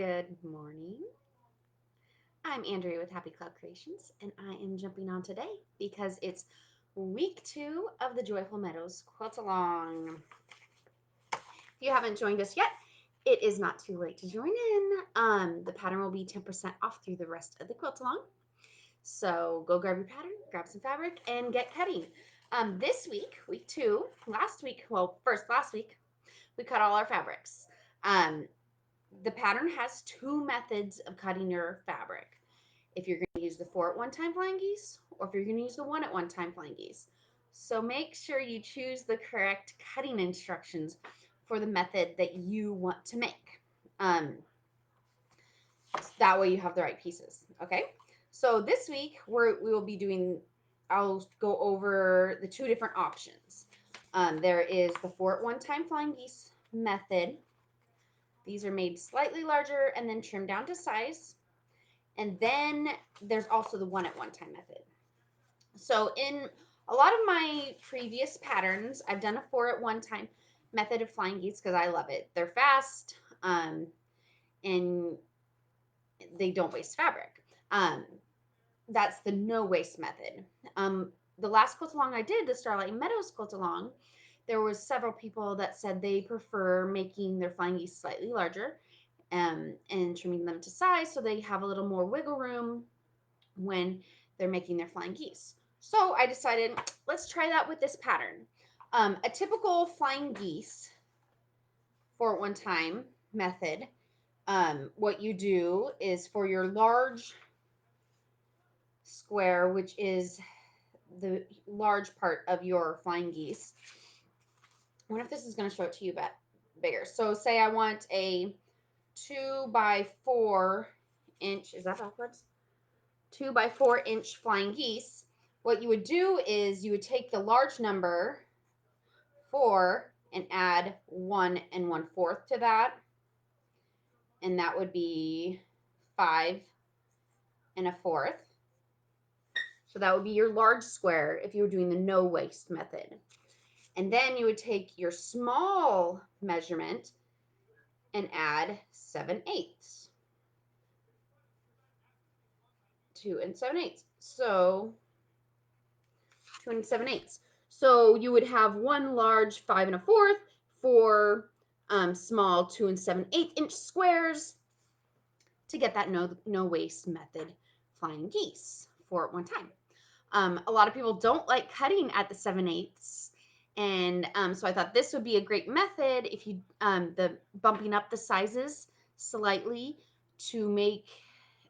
Good morning. I'm Andrea with Happy Cloud Creations, and I am jumping on today because it's week 2 of the Joyful Meadows Quilt Along. If you haven't joined us yet, it is not too late to join in. The pattern will be 10% off through the rest of the Quilt Along. So go grab your pattern, grab some fabric, and get cutting. This week, week 2, last week, we cut all our fabrics. The pattern has 2 methods of cutting your fabric. If you're going to use the 4 at 1 time flying geese, or if you're going to use the 1 at 1 time flying geese. So make sure you choose the correct cutting instructions for the method that you want to make. That way you have the right pieces. Okay. So this week we will be doing. I'll go over the 2 different options. There is the 4 at 1 time flying geese method. These are made slightly larger and then trimmed down to size. And then there's also the 1 at 1 time method. So in a lot of my previous patterns, I've done a 4 at 1 time method of flying geese because I love it. They're fast and they don't waste fabric. That's the no waste method. The last quilt along I did, the Starlight Meadows quilt along, there was several people that said they prefer making their flying geese slightly larger and trimming them to size so they have a little more wiggle room when they're making their flying geese. So I decided, let's try that with this pattern. A typical flying geese 4 at 1 time method, what you do is for your large square, which is the large part of your flying geese. I wonder if this is going to show it to you bigger. So say I want a 2 by 4 inch, is that backwards? 2 by 4 inch flying geese. What you would do is you would take the large number 4 and add 1 1/4 to that, and that would be 5 1/4. So that would be your large square if you were doing the no waste method. And then you would take your small measurement and add 7/8. 2 7/8. So 2 7/8. So you would have one large 5 1/4, 4 small 2 7/8 inch squares to get that no waste method flying geese 4 at 1 time. A lot of people don't like cutting at the 7/8, and so I thought this would be a great method if you the bumping up the sizes slightly to make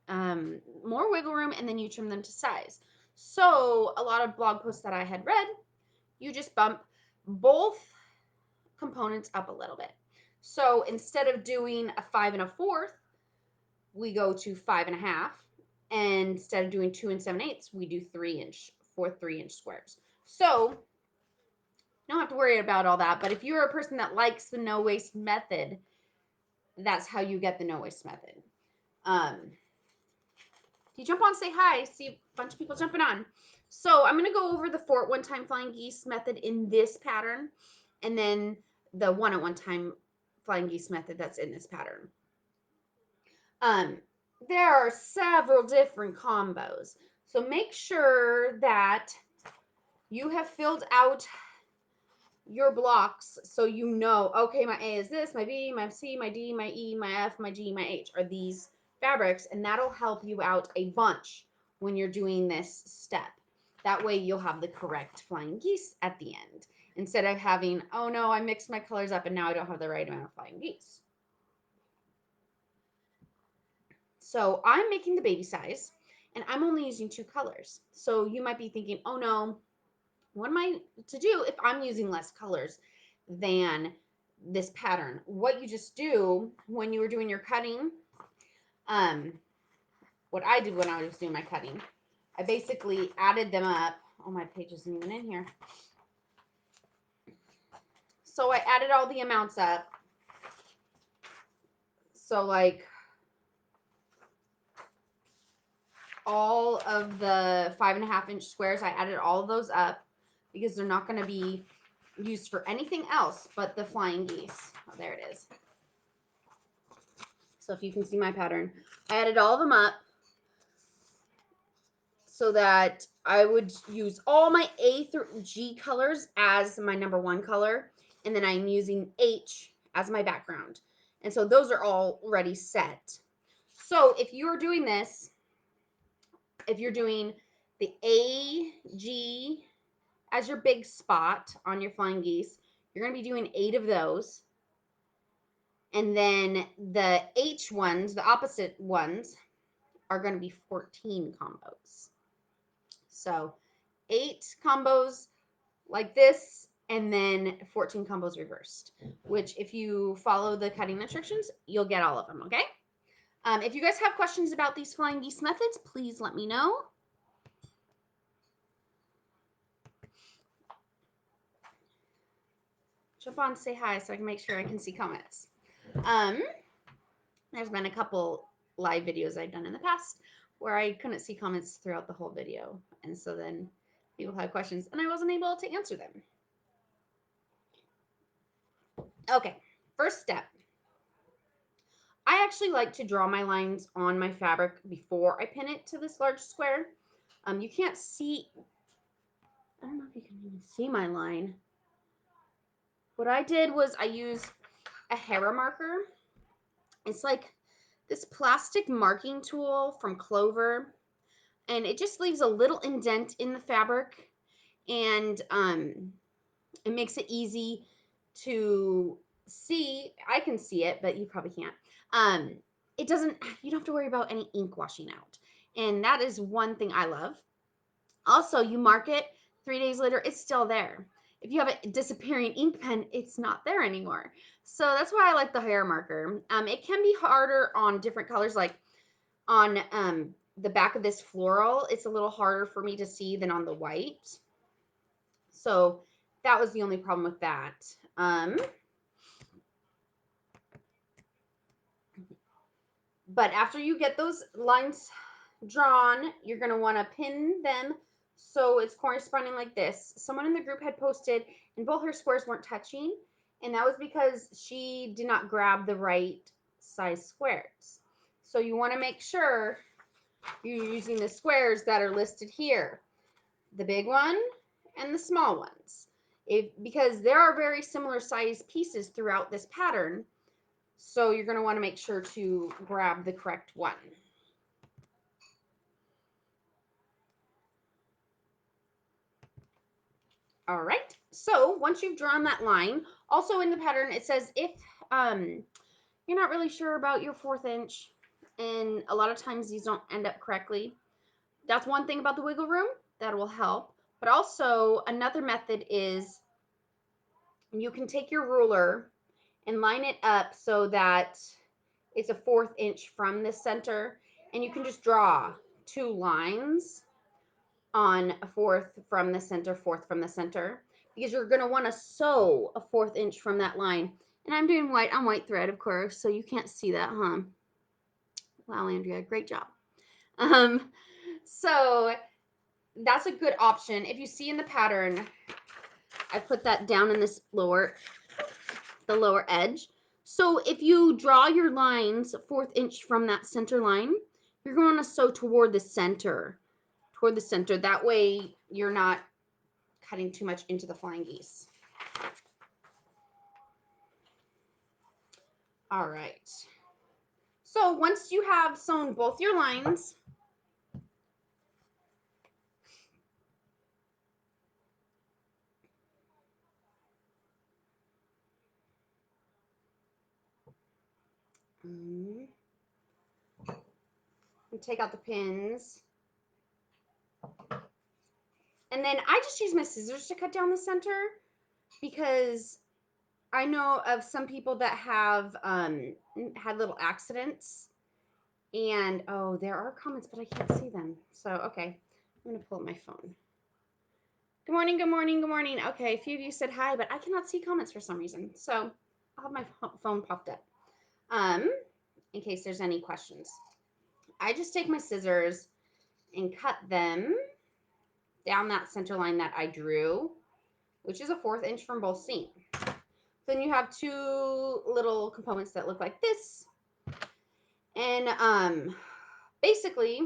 more wiggle room, and then you trim them to size. So a lot of blog posts that I had read, you just bump both components up a little bit. So instead of doing a 5 1/4, we go to 5 1/2. And instead of doing 2 7/8, we do 3-inch squares. So you don't have to worry about all that. But if you're a person that likes the no waste method, that's how you get the no waste method. If you jump on, say hi. See a bunch of people jumping on. So I'm going to go over the 4 at 1 time flying geese method in this pattern, and then the 1 at 1 time flying geese method that's in this pattern. There are several different combos. So make sure that you have filled out your blocks so you know, okay, my A is this, my B, my C, my D, my E, my F, my G, my H are these fabrics, and that'll help you out a bunch when you're doing this step. That way you'll have the correct flying geese at the end, instead of having, oh no, I mixed my colors up and now I don't have the right amount of flying geese. So I'm making the baby size, and I'm only using 2 colors. So you might be thinking, oh no, what am I to do if I'm using less colors than this pattern? What you just do when you were doing your cutting, what I did when I was doing my cutting, I basically added them up. Oh, my page isn't even in here. So I added all the amounts up. So like all of the 5 1/2 inch squares, I added all of those up because they're not going to be used for anything else but the flying geese. Oh, there it is. So if you can see my pattern, I added all of them up so that I would use all my A through G colors as my number 1 color, and then I'm using H as my background. And so those are already set. So if you're doing this, if you're doing the A, G as your big spot on your flying geese, you're going to be doing 8 of those. And then the H ones, the opposite ones, are going to be 14 combos. So 8 combos like this, and then 14 combos reversed, which if you follow the cutting instructions, you'll get all of them, okay? If you guys have questions about these flying geese methods, please let me know. Jump on, say hi so I can make sure I can see comments. There's been a couple live videos I've done in the past where I couldn't see comments throughout the whole video. And so then people had questions and I wasn't able to answer them. Okay, first step. I actually like to draw my lines on my fabric before I pin it to this large square. You can't see, I don't know if you can even see my line. What I did was I used a hair marker. It's like this plastic marking tool from Clover, and it just leaves a little indent in the fabric, and it makes it easy to see. I can see it, but you probably can't. It doesn't, you don't have to worry about any ink washing out, and that is one thing I love. Also, you mark it 3 days later, it's still there. If you have a disappearing ink pen, it's not there anymore. So that's why I like the hair marker. It can be harder on different colors, like on the back of this floral, it's a little harder for me to see than on the white. So that was the only problem with that. But after you get those lines drawn, you're going to want to pin them so it's corresponding like this. Someone in the group had posted and both her squares weren't touching, and that was because she did not grab the right size squares. So you want to make sure you're using the squares that are listed here, the big one and the small ones, because there are very similar size pieces throughout this pattern. So you're going to want to make sure to grab the correct one. All right, so once you've drawn that line, also in the pattern, it says if you're not really sure about your 1/4 inch, and a lot of times these don't end up correctly, that's one thing about the wiggle room that will help. But also another method is you can take your ruler and line it up so that it's a 1/4 inch from the center, and you can just draw 2 lines on a 1/4 from the center, 1/4 from the center, because you're going to want to sew a 1/4 inch from that line. And I'm doing white on white thread, of course, so you can't see that, huh? Wow, Andrea, great job. So that's a good option. If you see in the pattern, I put that down in this the lower edge. So if you draw your lines 1/4 inch from that center line, you're going to sew toward the center. That way you're not cutting too much into the flying geese. All right. So once you have sewn both your lines, and take out the pins. And then I just use my scissors to cut down the center, because I know of some people that have had little accidents. And oh, there are comments, but I can't see them. So, okay, I'm going to pull up my phone. Good morning, good morning, good morning. Okay, a few of you said hi, but I cannot see comments for some reason. So I'll have my phone popped up in case there's any questions. I just take my scissors and cut them down that center line that I drew, which is a 1/4 inch from both seams. Then you have 2 little components that look like this. And basically,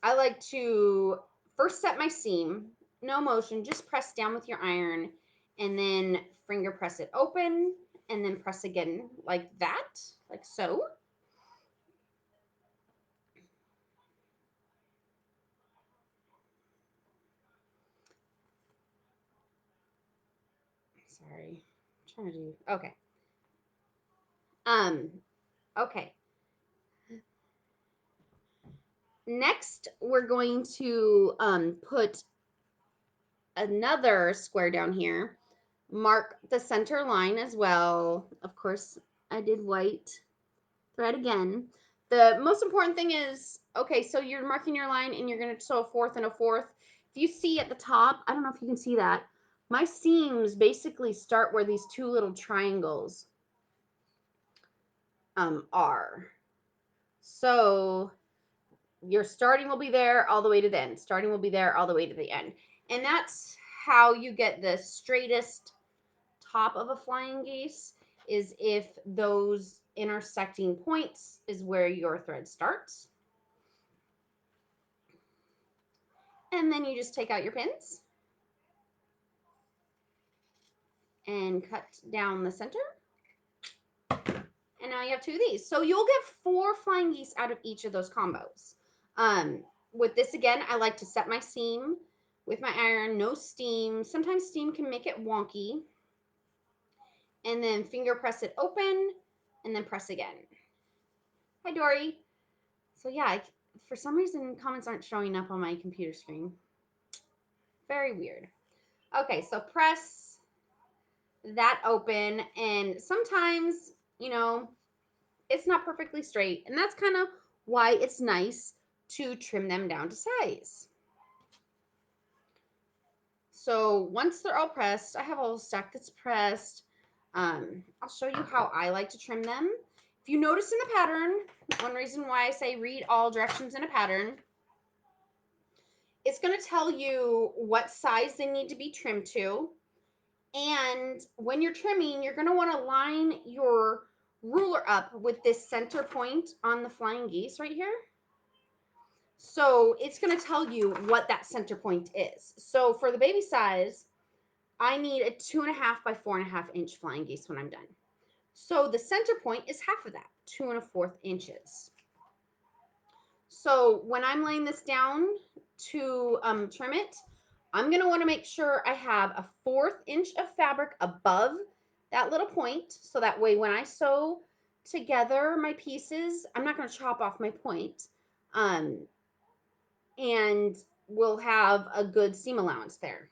I like to first set my seam, no motion, just press down with your iron, and then finger press it open, and then press again like that, like so. Sorry, I'm trying to do, okay. Um, okay. Next, we're going to put another square down here, mark the center line as well. Of course, I did white thread again. The most important thing is, okay, so you're marking your line and you're going to sew a fourth and a fourth. If you see at the top, I don't know if you can see that, my seams basically start where these two little triangles are. So your starting will be there all the way to the end. Starting will be there all the way to the end. And that's how you get the straightest top of a flying geese, is if those intersecting points is where your thread starts. And then you just take out your pins and cut down the center. And now you have two of these. So you'll get 4 flying geese out of each of those combos. With this, again, I like to set my seam with my iron, no steam. Sometimes steam can make it wonky. And then finger press it open and then press again. Hi, Dory. So yeah, for some reason, comments aren't showing up on my computer screen. Very weird. Okay, so press that open, and sometimes, it's not perfectly straight, and that's kind of why it's nice to trim them down to size. So once they're all pressed, I have a whole stack that's pressed. I'll show you how I like to trim them. If you notice in the pattern, one reason why I say read all directions in a pattern, it's going to tell you what size they need to be trimmed to. And when you're trimming, you're going to want to line your ruler up with this center point on the flying geese right here. So it's going to tell you what that center point is. So for the baby size, I need a 2.5 by 4.5 inch flying geese when I'm done. So the center point is half of that, 2 1/4 inches. So when I'm laying this down to trim it, I'm going to want to make sure I have a 1/4 inch of fabric above that little point. So that way when I sew together my pieces, I'm not going to chop off my point. And we'll have a good seam allowance there.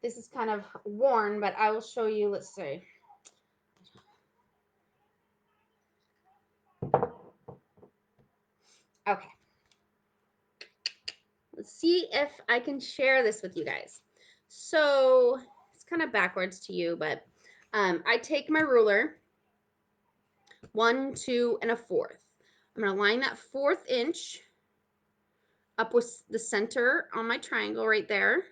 This is kind of worn, but I will show you, let's see. Okay. Let's see if I can share this with you guys. So it's kind of backwards to you, but I take my ruler, 1, 2, and a 1/4. I'm going to line that 1/4 inch up with the center on my triangle right there.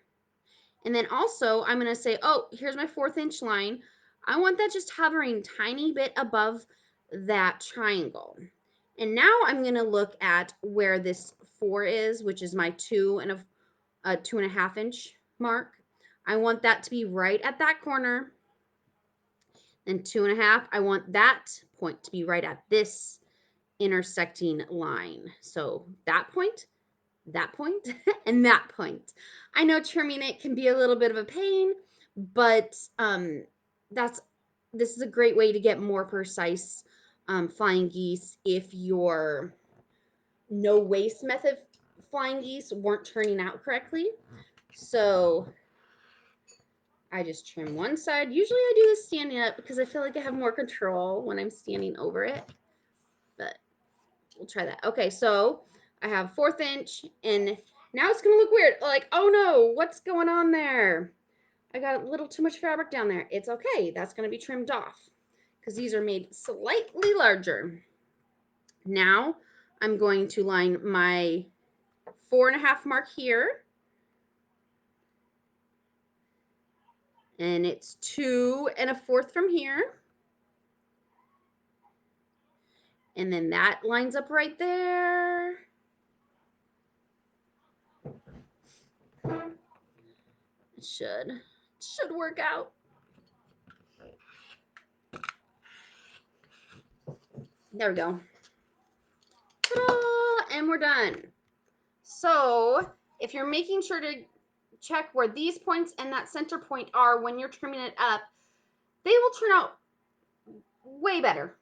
And then also I'm going to say, oh, here's my 1/4 inch line. I want that just hovering tiny bit above that triangle. And now I'm going to look at where this 4 is, which is my 2 and a 2.5 inch mark. I want that to be right at that corner. And 2.5, I want that point to be right at this intersecting line. So that point, and that point. I know trimming it can be a little bit of a pain, but this is a great way to get more precise flying geese if your no waste method flying geese weren't turning out correctly. So I just trim one side. Usually I do this standing up because I feel like I have more control when I'm standing over it, but we'll try that. Okay, so I have 1/4 inch, and now it's gonna look weird. Like, oh no, what's going on there? I got a little too much fabric down there. It's okay, that's gonna be trimmed off because these are made slightly larger. Now I'm going to line my 4.5 mark here, and it's 2 1/4 from here. And then that lines up right there. It should work out. There we go. Ta-da! And we're done. So if you're making sure to check where these points and that center point are when you're trimming it up, they will turn out way better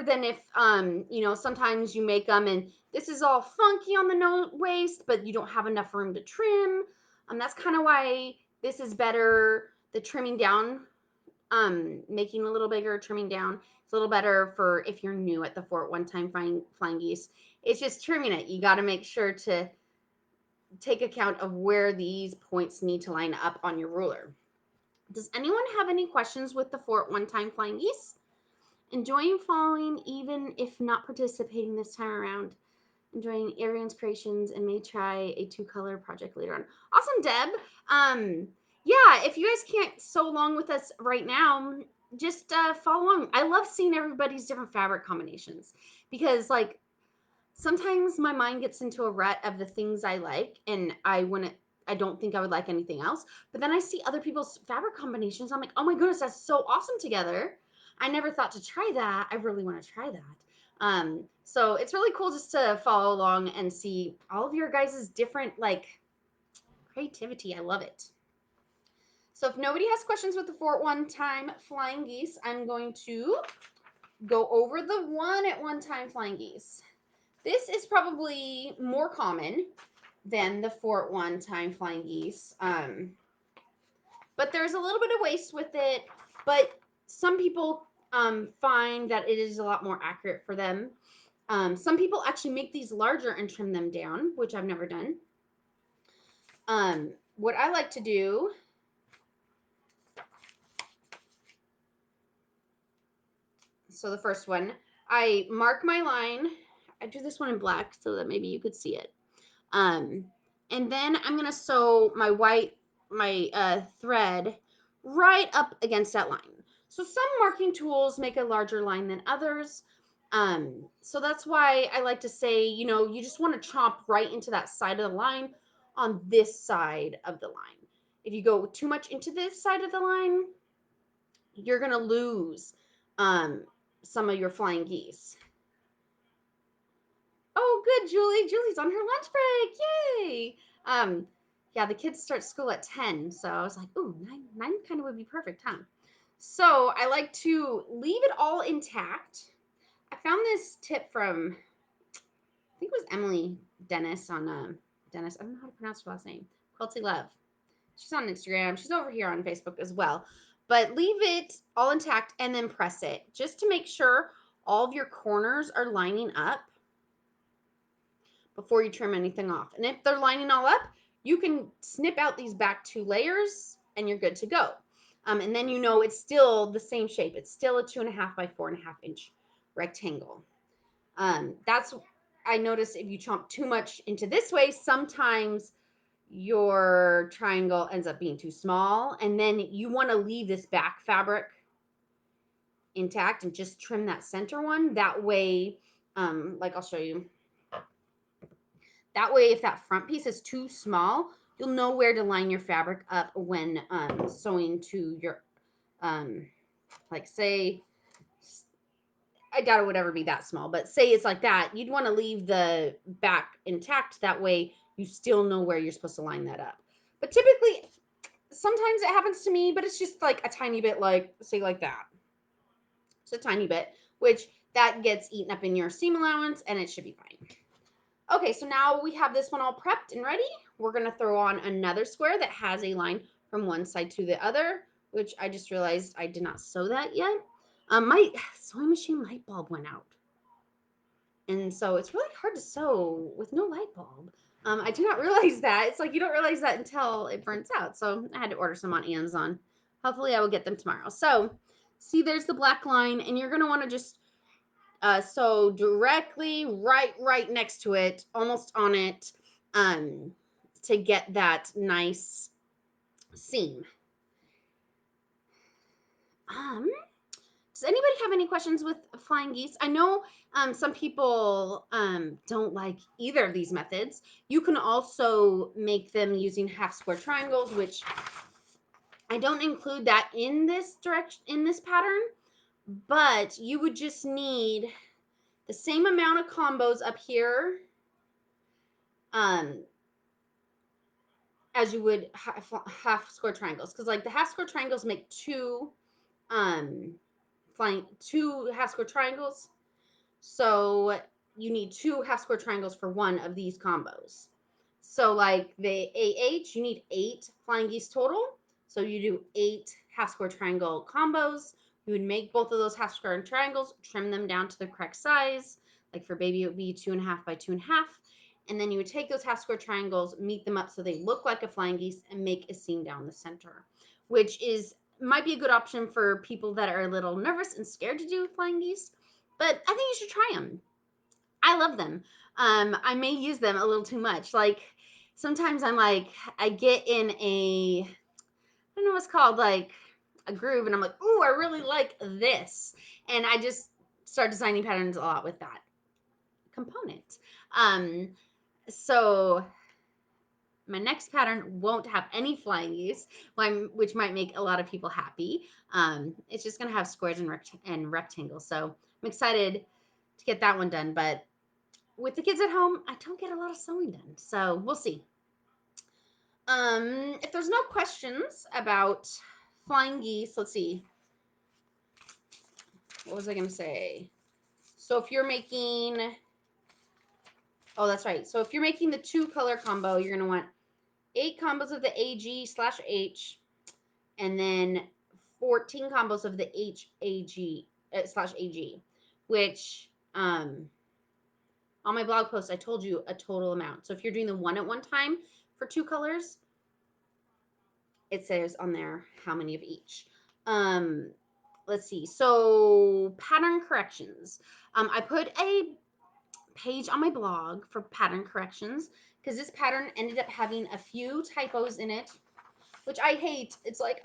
than if sometimes you make them and this is all funky on the waist, but you don't have enough room to trim. That's kind of why this is better. The trimming down, making a little bigger, trimming down, it's a little better for if you're new at the fort one time flying geese. It's just trimming it. You got to make sure to take account of where these points need to line up on your ruler. Does anyone have any questions with the fort one time flying geese? Enjoying following even if not participating this time around. Enjoying Arian's creations and may try a 2-color project later on. Awesome, Deb. Yeah, if you guys can't sew along with us right now, just follow along. I love seeing everybody's different fabric combinations because like sometimes my mind gets into a rut of the things I like and I don't think I would like anything else. But then I see other people's fabric combinations. I'm like, oh my goodness, that's so awesome together. I never thought to try that. I really want to try that. So it's really cool just to follow along and see all of your guys' different like creativity. I love it. So if nobody has questions with the fort one time flying geese, I'm going to go over the one at one time flying geese. This is probably more common than the fort one time flying geese. But there's a little bit of waste with it, but some people find that it is a lot more accurate for them. Some people actually make these larger and trim them down, which I've never done. What I like to do so the first one, I mark my line. I do this one in black so that maybe you could see it. And then I'm going to sew my thread right up against that line. So some marking tools make a larger line than others. So that's why I like to say, you just want to chomp right into that side of the line on this side of the line. If you go too much into this side of the line, you're going to lose some of your flying geese. Oh, good, Julie. Julie's on her lunch break. Yay. Yeah, the kids start school at 10. So I was like, ooh, 9 kind of would be perfect, huh? So I like to leave it all intact. I found this tip from, I think it was Emily Dennis on, Dennis, I don't know how to pronounce her last name, Quilty Love. She's on Instagram. She's over here on Facebook as well. But leave it all intact and then press it just to make sure all of your corners are lining up before you trim anything off. And if they're lining all up, you can snip out these back 2 layers and you're good to go. And then it's still the same shape. It's still a 2.5 by 4.5 inch rectangle. That's, I notice if you chomp too much into this way, sometimes your triangle ends up being too small. And then you want to leave this back fabric intact and just trim that center one. That way, like I'll show you. That way, if that front piece is too small, you'll know where to line your fabric up when sewing to your, like say, I doubt it would ever be that small, but say it's like that, you'd want to leave the back intact. That way you still know where you're supposed to line that up. But typically, sometimes it happens to me, but it's just like a tiny bit, like, say like that. It's a tiny bit, which that gets eaten up in your seam allowance and it should be fine. Okay, so now we have this one all prepped and ready. We're going to throw on another square that has a line from one side to the other, which I just realized I did not sew that yet. My sewing machine light bulb went out. And so it's really hard to sew with no light bulb. I did not realize that. It's like you don't realize that until it burns out. So I had to order some on Amazon. Hopefully I will get them tomorrow. So see, there's the black line, and you're going to want to just sew directly right next to it, almost on it, to get that nice seam. Does Does anybody have any questions with flying geese? I know some people don't like either of these methods. You can also make them using half square triangles, which I don't include that in this pattern, but you would just need the same amount of combos up here as you would half square triangles, because like the half square triangles make two half square triangles, so you need two half square triangles for one of these combos. So like the AH, you need 8 flying geese total, so you do 8 half square triangle combos. You would make both of those half square triangles, trim them down to the correct size. Like for baby, it would be 2.5 by 2.5. And then you would take those half square triangles, meet them up so they look like a flying geese, and make a seam down the center, which might be a good option for people that are a little nervous and scared to do flying geese. But I think you should try them. I love them. I may use them a little too much. Like sometimes I get in I don't know what's called, like a groove, and I'm like, ooh, I really like this. And I just start designing patterns a lot with that component. So my next pattern won't have any flying geese, which might make a lot of people happy. It's just gonna have squares and rectangles. So I'm excited to get that one done. But with the kids at home, I don't get a lot of sewing done. So we'll see. If there's no questions about flying geese, let's see. What was I gonna say? So if you're making, oh, that's right. So if you're making the 2 color combo, you're gonna want 8 combos of the AG/H, and then 14 combos of the HAG/AG, which on my blog post I told you a total amount. So if you're doing the one at one time for 2 colors, it says on there how many of each. Let's see. So pattern corrections. I put a page on my blog for pattern corrections because this pattern ended up having a few typos in it, which I hate. It's like,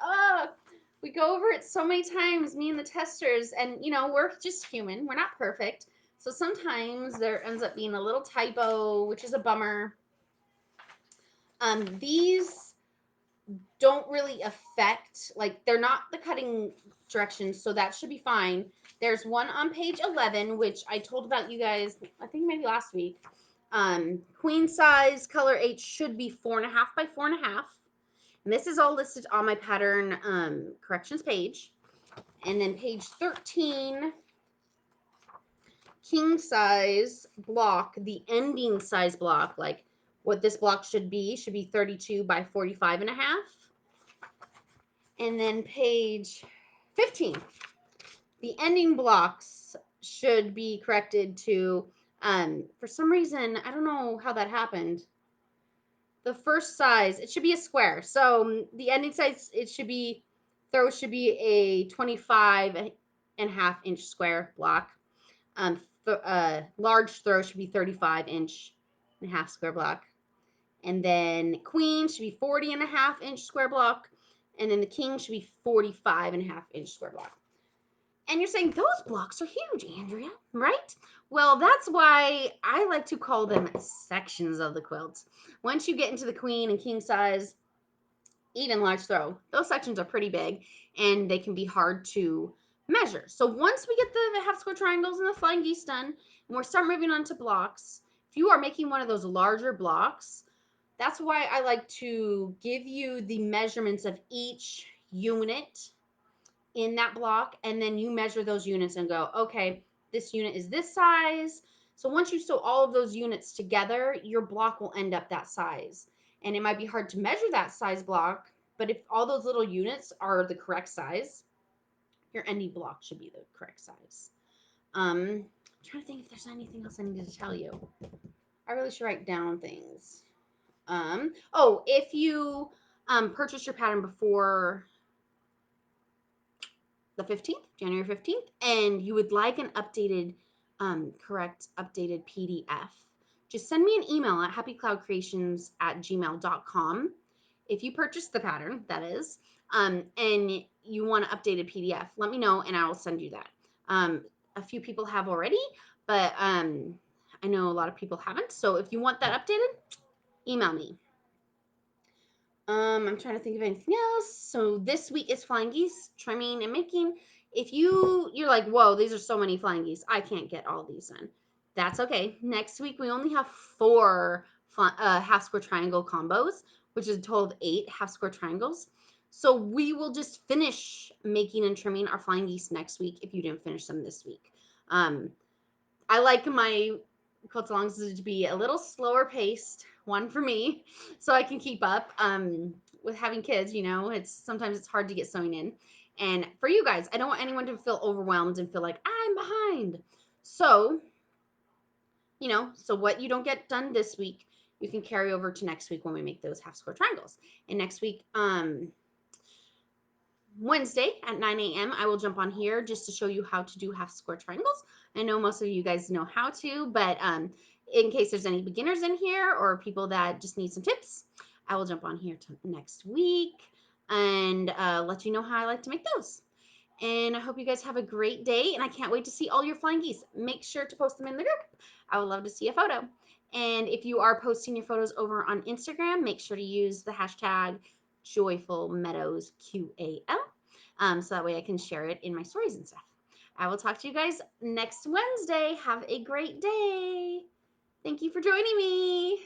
we go over it so many times, me and the testers, and we're just human. We're not perfect. So sometimes there ends up being a little typo, which is a bummer. These don't really affect, like, they're not the cutting directions, so that should be fine. There's one on page 11, which I told about you guys, I think maybe last week. Queen size color H should be 4.5 by 4.5. And this is all listed on my pattern corrections page. And then page 13, king size block, the ending size block, like what this block should be 32 by 45.5. And then page 15, the ending blocks should be corrected to, for some reason, I don't know how that happened. The first size, it should be a square. So the ending size, throw should be a 25.5 inch square block. Large throw should be 35.5 square block. And then queen should be 40.5 inch square block. And then the king should be 45.5 inch square block. And you're saying, those blocks are huge, Andrea, right? Well, that's why I like to call them sections of the quilt. Once you get into the queen and king size, even large throw, those sections are pretty big and they can be hard to measure. So once we get the half square triangles and the flying geese done, and we're start moving on to blocks, if you are making one of those larger blocks, that's why I like to give you the measurements of each unit in that block, and then you measure those units and go, okay, this unit is this size. So once you sew all of those units together, your block will end up that size. And it might be hard to measure that size block, but if all those little units are the correct size, your ending block should be the correct size. I'm trying to think if there's anything else I needed to tell you. I really should write down things. If you purchase your pattern before the 15th, January 15th, and you would like an updated, correct updated PDF, just send me an email at happycloudcreations@gmail.com. If you purchase the pattern, that is. and you want an updated PDF, let me know and I will send you that. A few people have already, but I know a lot of people haven't. So if you want that updated, email me. I'm trying to think of anything else. So this week is flying geese, trimming and making. If you're like, whoa, these are so many flying geese, I can't get all these done. That's okay. Next week we only have 4 half square triangle combos, which is a total of 8 half square triangles. So we will just finish making and trimming our flying geese next week if you didn't finish them this week. I like my quilt alongs to be a little slower paced, one for me, so I can keep up. With having kids, it's sometimes it's hard to get sewing in. And for you guys, I don't want anyone to feel overwhelmed and feel like I'm behind. So, so what you don't get done this week, you can carry over to next week when we make those half square triangles. And next week, Wednesday at 9 a.m. I will jump on here just to show you how to do half square triangles. I know most of you guys know how to, but in case there's any beginners in here or people that just need some tips, I will jump on here next week and let you know how I like to make those. And I hope you guys have a great day, and I can't wait to see all your flying geese. Make sure to post them in the group. I would love to see a photo. And if you are posting your photos over on Instagram, make sure to use the hashtag Joyful Meadows QAL, so that way I can share it in my stories and stuff. I will talk to you guys next Wednesday. Have a great day. Thank you for joining me.